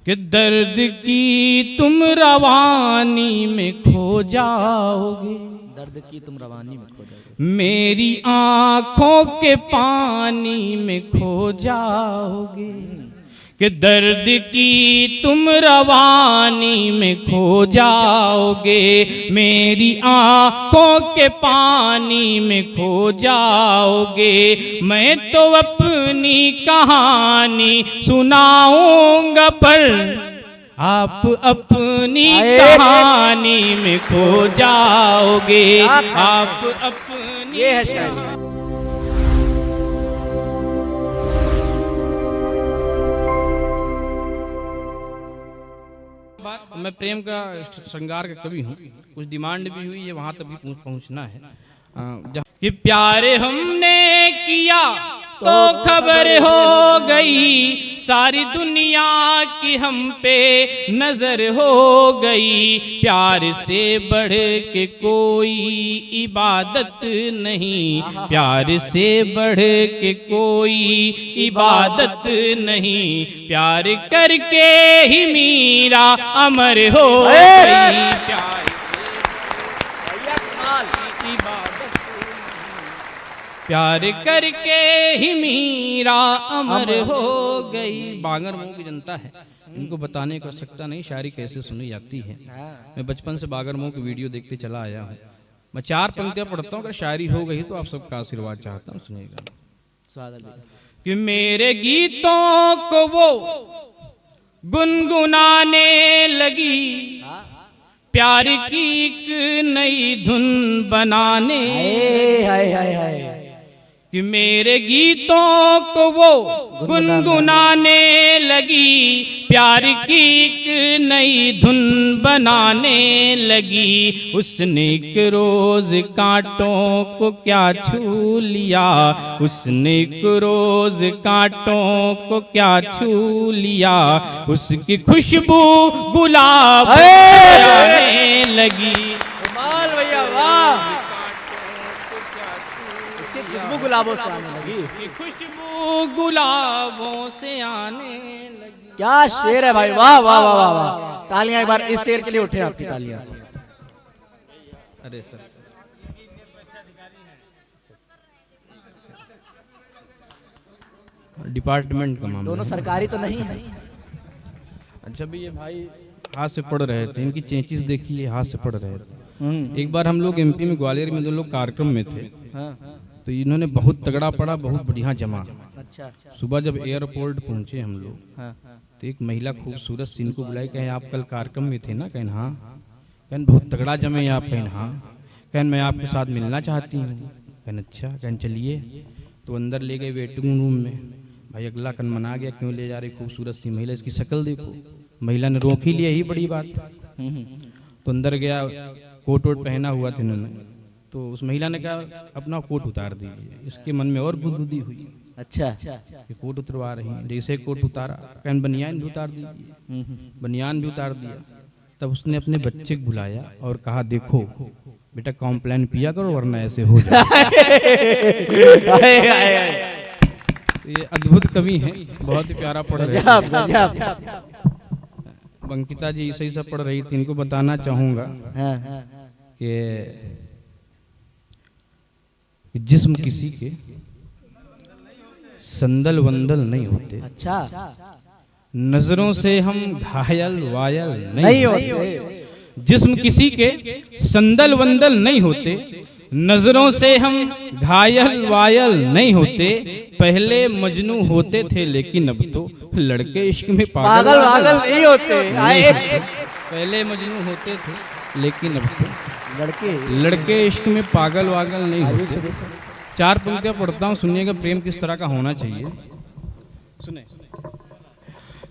कि दर्द की तुम रवानी में खो जाओगे, दर्द की तुम रवानी में खो जाओगे, मेरी आंखों के पानी में खो जाओगे, कि दर्द की तुम रवानी में खो जाओगे, मेरी आंखों के पानी में खो जाओगे। मैं तो अपनी कहानी सुनाऊंगा पर आप अपनी कहानी में खो जाओगे, आप अपनी। ये है शायरी। मैं प्रेम का श्रृंगार का कवि हूँ, कुछ डिमांड भी हुई है, वहां तक भी पहुंचना है। कि प्यार हमने किया तो खबर हो गई, सारी दुनिया की हम पे नजर हो गई। प्यार से बढ़ के कोई इबादत नहीं, प्यार से बढ़ के कोई इबादत नहीं, प्यार करके ही मीरा अमर हो गई। प्यार प्यार करके ही मीरा अमर हो गई। बांगर मुंह की जनता है, इनको बताने की आवश्यकता नहीं शायरी कैसे सुनी जाती है। मैं बचपन से बागर मुंह की वीडियो देखते चला आया हूँ। मैं 4 पंक्तियां पढ़ता हूँ, अगर शायरी हो गई तो आप सबका आशीर्वाद चाहता हूँ, सुनिएगा। कि मेरे गीतों को वो गुनगुनाने लगी, प्यार की एक नई धुन बनाने। कि मेरे गीतों को वो गुनगुनाने लगी, प्यार की एक नई धुन बनाने लगी। उसने एक रोज कांटों को क्या छू लिया, उसने एक रोज कांटों को क्या छू लिया, उसकी खुशबू गुलाब आने लगी। भैया वाह, खुशबू गुलाबों से आने लगी, खुशबू गुलाबों से आने लगी। क्या शेर है भाई, वाह वाह वाह वाह वाह। तालियां एक बार इस शेर के लिए उठे आपकी तालियां। अरे सर, डिपार्टमेंट का मामला दोनों सरकारी तो नहीं है। अच्छा भी ये भाई हाथ से पढ़ रहे थे, इनकी चेंचिस देखिए, हाथ से पढ़ रहे थे। एक बार हम लोग एमपी में ग्वालियर में 2 लोग कार्यक्रम में थे, तो इन्होंने बहुत तगड़ा पढ़ा, बहुत बढ़िया जमा। अच्छा। सुबह जब एयरपोर्ट पहुंचे हम लोग, तो एक महिला खूबसूरत सी इनको बुलाई, कहे आप कल कार्यक्रम में थे ना? कहन हाँ। कहन बहुत तगड़ा जमे आप? कहन हाँ। कहन मैं आपके साथ मिलना चाहती हूँ। कहन अच्छा। कहन चलिए। तो अंदर ले गए वेटिंग रूम में। भाई अगला कन मना गया, क्यों ले जा रही खूबसूरत सी महिला, इसकी शक्ल देखो। महिला ने रोक ही लिया, ही बड़ी बात। तो अंदर गया, कोट वोट पहना हुआ था इन्होंने। तो उस महिला ने कहा अपना कोट उतार दीजिए। इसके मन में और गुदगुदी हुई। अच्छा। कि कोट उतरवा रही हैं। जैसे कोट उतारा, कहन बनियान भी उतार दीजिए। बनियान भी उतार दिया। तब उसने अपने बच्चे को बुलाया और कहा देखो बेटा, कॉम्प्लान पिया करो वरना ऐसे हो जाए। ये अद्भुत कवि हैं, बहुत ही प्यारा पढ़ रहे हैं। बंकिता जी सही सब पढ़ रही थी, इनको बताना चाहूंगा कि जिस्म किसी के संदल वंदल नहीं होते। अच्छा। नजरों से हम घायल वायल नहीं होते। जिस्म किसी के संदल वंदल नहीं होते, नजरों से हम घायल वायल नहीं होते। पहले मजनू होते थे लेकिन अब तो लड़के इश्क में पागल वागल नहीं होते। पहले मजनू होते थे लेकिन अब तो लड़के इश्क में पागल वागल नहीं होते। 4 पंक्तियां पढ़ता हूँ, सुनिएगा प्रेम किस तरह का होना चाहिए। सुने।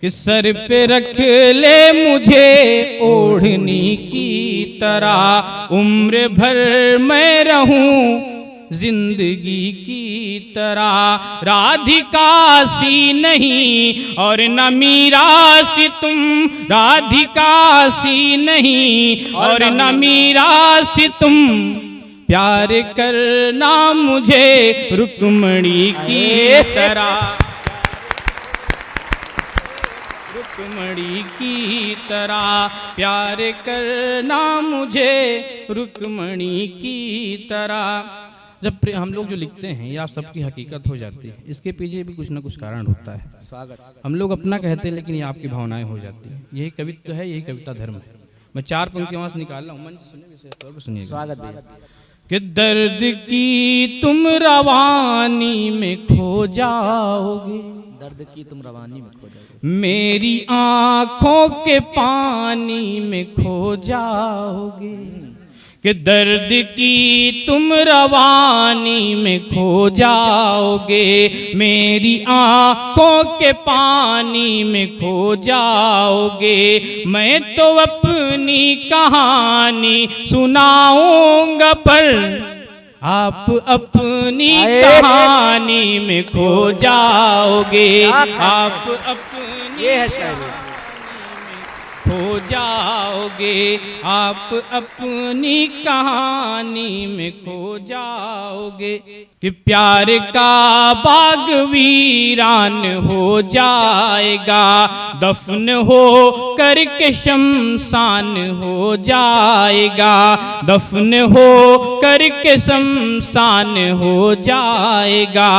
कि सर पे रख ले मुझे ओढ़नी की तरह, उम्र भर मैं रहूं जिंदगी की तरह। राधिका सी नहीं और न मीरा सी तुम, राधिका सी नहीं और न मीरा सी तुम, प्यार करना मुझे रुक्मणी की तरह। रुक्मणी की तरह, प्यार करना मुझे रुक्मणी की तरह। जब हम लोग जो लिखते हैं ये आप सबकी हकीकत हो जाती है, इसके पीछे भी कुछ ना कुछ कारण होता है। स्वागत। हम लोग अपना कहते हैं लेकिन ये आपकी भावनाएं हो जाती हैं। यही कवित्व है, यही कविता धर्म है। मैं 4 पंक्तियां वहां से निकाल रहा हूँ, मंच सुनिए, विशेष तौर पर सुनिएगा। स्वागत भैया। कि दर्द की तुम रवानी में खो जाओगे, दर्द की तुम रवानी में खो जाओगे, मेरी आंखों के पानी में खो जाओगे। कि दर्द की तुम रवानी में खो जाओगे, मेरी आंखों के पानी में खो जाओगे। मैं तो अपनी कहानी सुनाऊंगा पर आप अपनी कहानी में खो जाओगे। आप अपनी ये है शायरी। खो जाओगे, आप अपनी कहानी में खो जाओगे। कि प्यार का बाग वीरान हो जाएगा, दफन हो करके शमशान हो जाएगा, दफन हो करके शमशान हो जाएगा।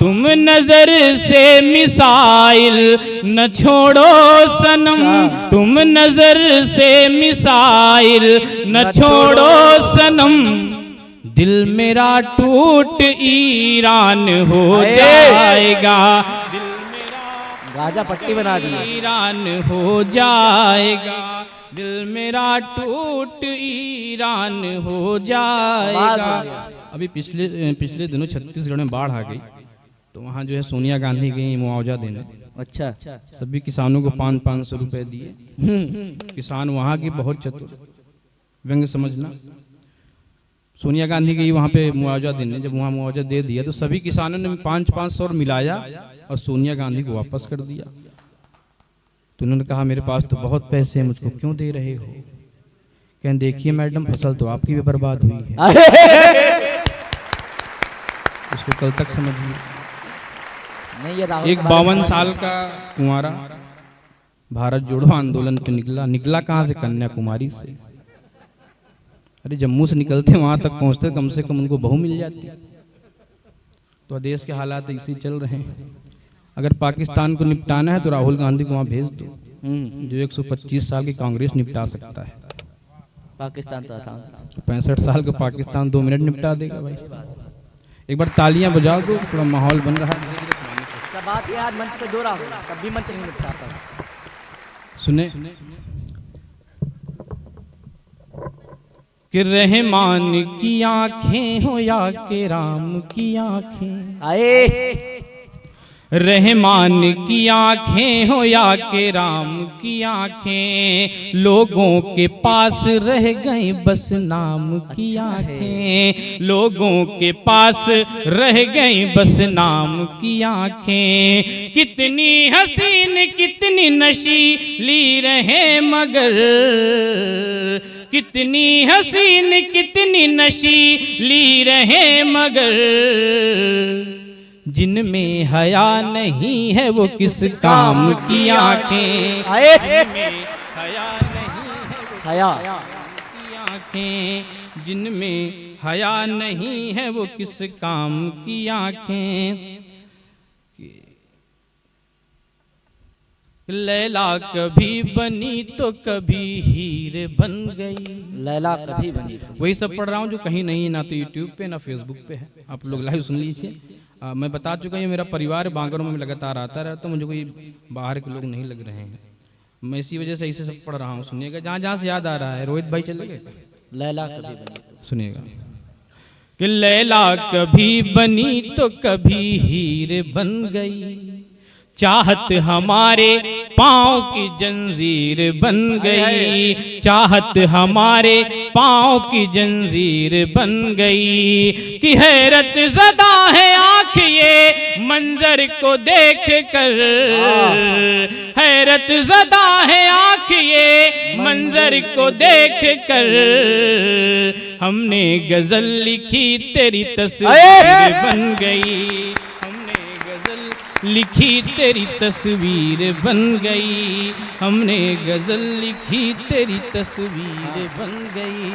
तुम नजर से मिसाइल न छोड़ो सनम, तुम नजर से मिसाइल न छोड़ो सनम। दिल मेरा टूट ईरान हो जाएगा, दिल मेरा गाजा पट्टी बना दी, ईरान हो जाएगा, दिल मेरा टूट ईरान हो जाएगा। अभी पिछले दिनों छत्तीसगढ़ में बाढ़ आ गई, तो वहाँ जो है सोनिया गांधी गई मुआवजा देने। अच्छा। सभी किसानों को 500-500 रुपए दिए। किसान वहाँ की बहुत चतुर, व्यंग समझना। सोनिया गांधी गई वहाँ पे मुआवजा देने, जब वहाँ मुआवजा दे दिया तो सभी किसानों ने 500-500 मिलाया और सोनिया गांधी को वापस कर दिया। तो उन्होंने कहा मेरे पास तो बहुत पैसे हैं, मुझको क्यों दे रहे हो? कहें देखिए मैडम, फसल तो आपकी भी बर्बाद हुई है। उसको कल तक समझिए। नहीं, ये एक 52 साल का कुंवारा भारत जोड़ो आंदोलन पे निकला कहाँ से? कन्याकुमारी से। अरे जम्मू से निकलते वहां तक पहुंचते कम से कम उनको बहू मिल जाती। तो देश के हालात ऐसे चल रहे हैं। अगर पाकिस्तान को निपटाना है तो राहुल गांधी को वहां भेज दो, जो 125 साल की कांग्रेस निपटा सकता है। पाकिस्तान तो आसान, 65 साल का पाकिस्तान 2 मिनट निपटा देगा भाई। एक बार तालियां बजा दो, थोड़ा माहौल बन रहा है। सब बात ये आज मंच पे दो रहा हूँ, तब भी मंच नहीं निपटाता। सुने कि रहमान की आंखें हो या के राम की आंखें, आए रहमान की आंखें हो या के राम की आंखें, लोगों के पास रह गई बस नाम की आंखें, लोगों के पास रह गई बस नाम की आंखें। कितनी हसीन कितनी नशीली रहे मगर, कितनी हसीन कितनी नशीली रहे मगर, जिनमें हया नहीं है वो किस काम की आंखें, जिनमें हया नहीं है वो हया की आंखें, जिनमें हया नहीं है वो किस काम की आंखें। लैला कभी बनी तो कभी हीर बन गई, लैला कभी बनी। वही सब पढ़ रहा हूँ जो कहीं नहीं है, ना तो यूट्यूब पे ना फेसबुक पे है। आप लोग लाइव सुन लीजिए। मैं बता चुका हूँ मेरा परिवार बांगरों में लगातार आता रहता, मुझे कोई बाहर के लोग नहीं लग रहे हैं। मैं इसी वजह से इसे सब पढ़ रहा हूँ। सुनिएगा, जहाँ जहाँ से याद आ रहा है। रोहित भाई चलेगा, लैला कभी बनी, सुनिएगा कि लैला कभी बनी तो कभी हीर बन गई, चाहत हमारे पाँव की जंजीर बन गई, चाहत हमारे पाँव की जंजीर बन गई। कि हैरत ज़दा है आँख ये मंजर को देख कर, हैरत ज़दा है आँख ये मंजर को देख कर, हमने गजल लिखी तेरी तस्वीर बन गई, हमने गजल लिखी तेरी तस्वीर बन गई, हमने गजल लिखी तेरी तस्वीर बन गई।